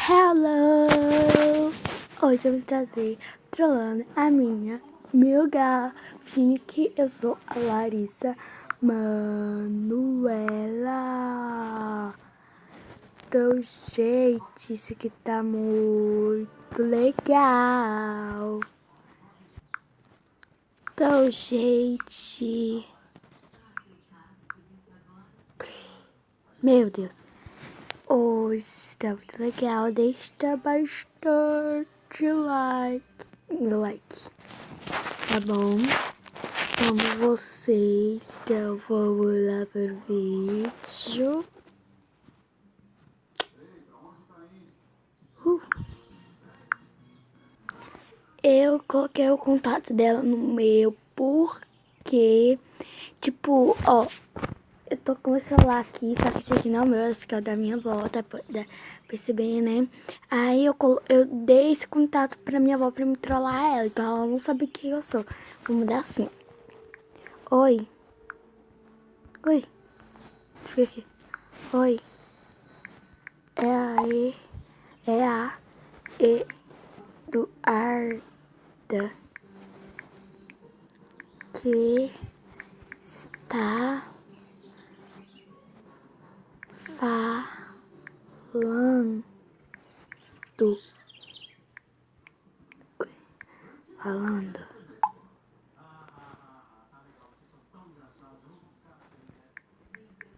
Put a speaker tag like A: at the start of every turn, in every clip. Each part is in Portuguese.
A: Hello! Hoje eu vim trazer trolando a minha amiga, fingindo que eu sou a Larissa Manuela. Então, gente, isso aqui tá muito legal. Então, gente, meu Deus, hoje tá muito legal. Deixa bastante like, tá bom? Amo vocês, então vamos lá pro vídeo. Eu coloquei o contato dela no meu porque, tipo, ó, eu tô com o celular aqui, só que esse aqui não é o meu, esse aqui é o da minha avó, tá percebendo, né? Aí eu dei esse contato pra minha avó pra me trollar ela, então ela não sabe quem eu sou. Vou mudar assim. Oi. Fica aqui. Oi. É a Eduarda que está falando.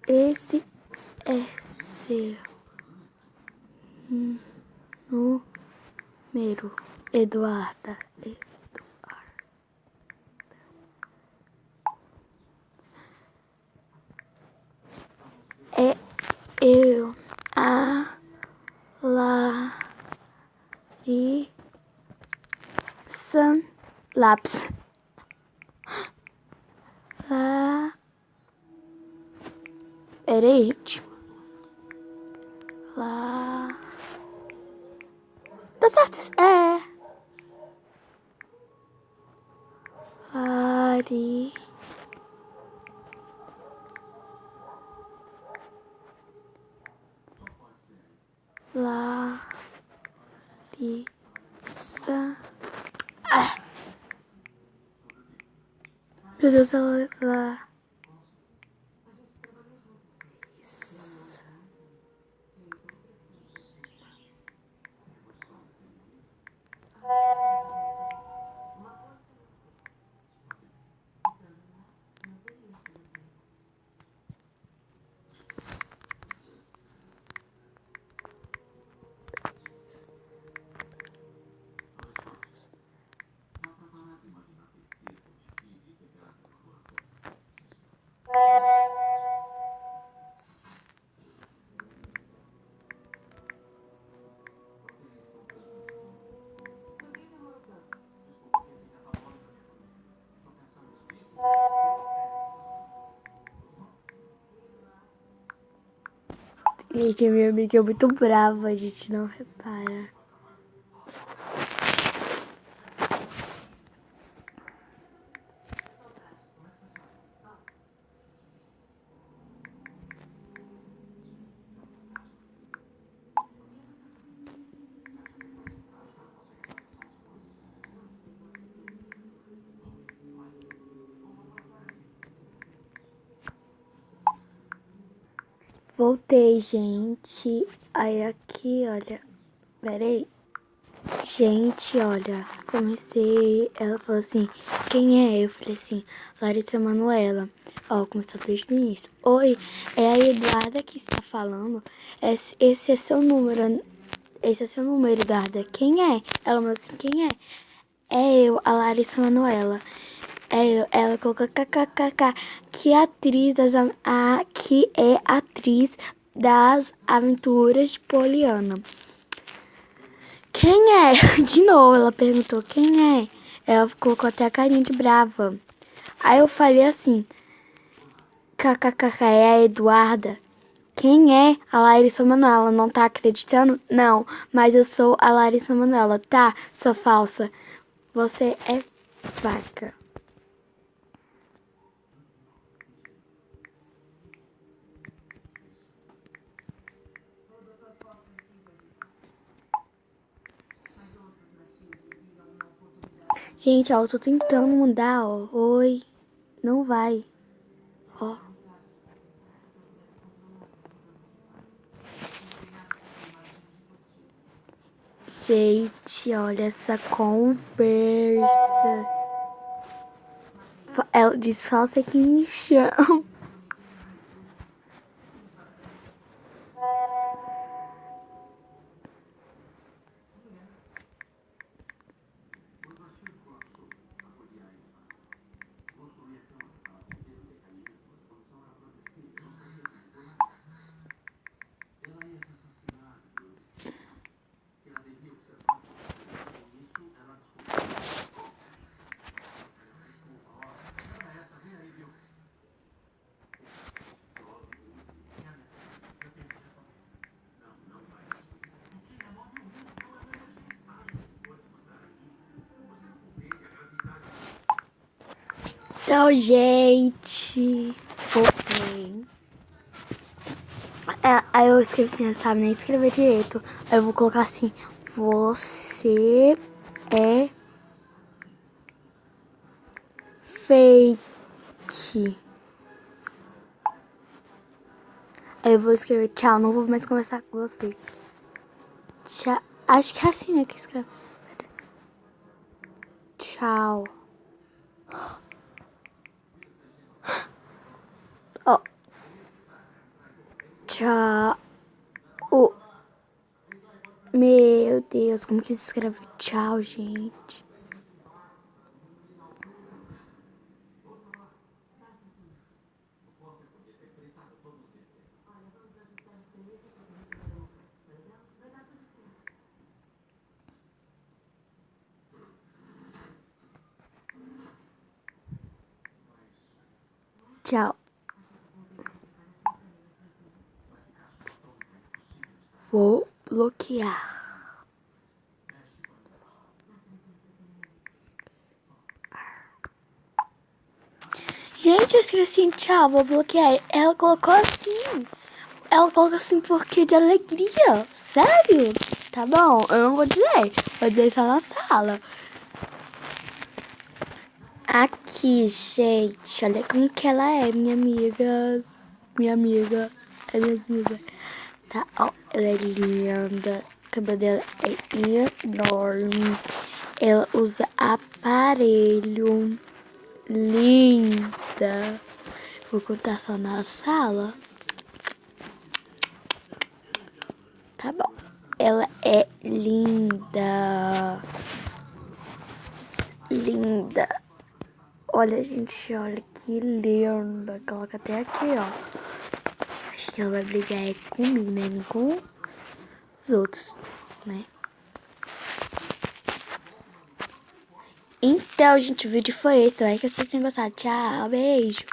A: Esse é seu número, Eduarda. É eu, a Larissa Lápis. Peraí, gente. Tá certo? É. Larissa. Meu Deus, ela. Gente, minha amiga é muito brava, a gente não repara. Voltei, gente. Aí aqui, olha. Peraí. Gente, olha. Comecei. Ela falou assim: quem é? Eu falei assim: Larissa Manuela. Ó, começou desde o início. Oi, é a Eduarda que está falando. Esse é seu número. Esse é seu número, Eduarda. Quem é? Ela falou assim: quem é? É eu, a Larissa Manoela. É eu, ela colocou kkkk, que é atriz das Aventuras de Poliana. Quem é? De novo, ela perguntou quem é. Ela colocou até a carinha de brava. Aí eu falei assim, kkkk, é a Eduarda. Quem é a Larissa Manoela? Não tá acreditando? Não, mas eu sou a Larissa Manoela, tá? Sou falsa. Você é vaca. Gente, ó, eu tô tentando mudar, ó. Oi. Não vai. Ó. Gente, olha essa conversa. Ela diz, falsa que me chama. Então, gente, voltei. Aí eu escrevi assim, sabe, nem escrever direito. Aí eu vou colocar assim, você é fake. Aí eu vou escrever tchau, não vou mais conversar com você. Tchau. Acho que é assim, né, que escreve. Tchau. Ó. Tchau. Oh. Meu Deus, como que se escreve tchau, gente? Tchau. Vou bloquear. Gente, eu escrevi assim, tchau, vou bloquear. Ela colocou assim. Ela colocou assim porque de alegria. Sério? Tá bom, eu não vou dizer. Vou dizer só na sala. Aqui, gente. Olha como que ela é, minha amiga. Minha amiga. É minha amiga. Tá, ó. Ela é linda. O cabelo dela é enorme. Ela usa aparelho. Linda. Vou contar só na sala. Tá bom. Ela é linda. Linda. Olha, gente, olha que linda. Coloca até aqui, ó. Acho que ela vai brigar é comigo, né? Nem com os outros, né? Então, gente, o vídeo foi esse. Espero que vocês tenham gostado. Tchau, beijo.